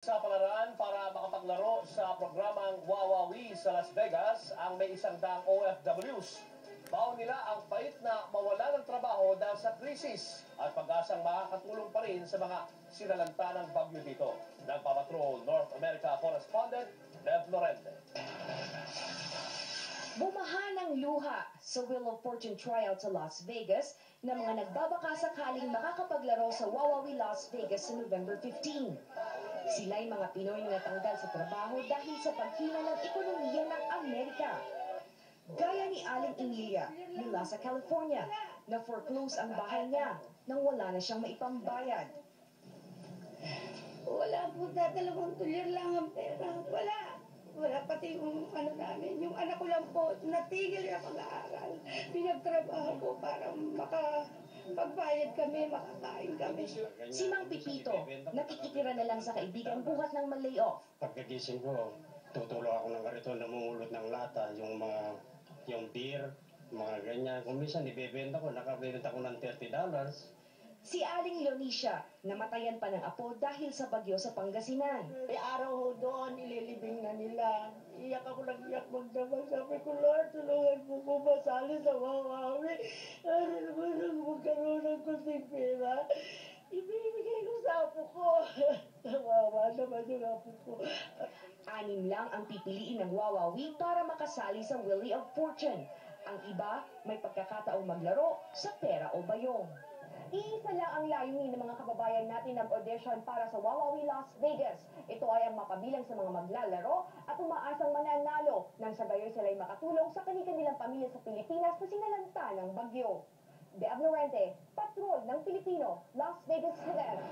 Sa palaran para makapaglaro sa programang Wawawi sa Las Vegas ang may 100 OFWs. Baon nila ang pait na mawala ng trabaho dahil sa krisis at pag-asang makakatulong pa rin sa mga sinalanta ng bagyo dito. Nagpapatrol North America correspondent Bev Lorente. Bumaha ng luha sa Wheel of Fortune tryout sa Las Vegas na mga nagbabaka sakaling makakapaglaro sa Wawawi Las Vegas sa November 15. Sila'y mga Pinoy na natanggal sa trabaho dahil sa paghina ng ekonomiya ng Amerika. Gaya ni Aling Emilia mula sa California na foreclose ang bahay niya nang wala na siyang maipambayad. Wala po, dalawang tulyer lang ang pera. Wala pati yung ano namin. Yung anak ko lang po, natigil na pag-aaral. Pinagtrabaho ko para makapagbayad kami, makakain kami. Si Mang Pipito, nakikitira na lang sa kaibigan buhat ng ma-layoff. Pagkagising ko, tutulong ako ng kariton, namumulot ng lata, yung beer, mga ganyan. Kung minsan, ibebenta ko, nakabenta ko ng $30. Si Aling Leonicia, namatayan pa ng apo dahil sa bagyo sa Pangasinan. May araw ho doon, ililibing na nila. Iyak ako nag-iyak magdamag. Sabi ko, Lord, tulungan mo ko masali sa Wawawi. Ano naman ang magkaroon ng kunting pera? Ibibigay ko sa apo ko. Tawawa naman yung apo ko. 6 lang ang pipiliin ng Wawawi para makasali sa Wheel of Fortune. Ang iba, may pagkakataong maglaro sa pera o bayong. Iisa lang ang layunin ng mga kababayan natin ng audition para sa Wawawi Las Vegas. Ito ay ang mapabilang sa mga maglalaro at umaasang mananalo nang sa gayon sila'y makatulong sa kanilang pamilya sa Pilipinas na sinalanta ng bagyo. Bev Lorente, Patrol ng Pilipino, Las Vegas, Nevada.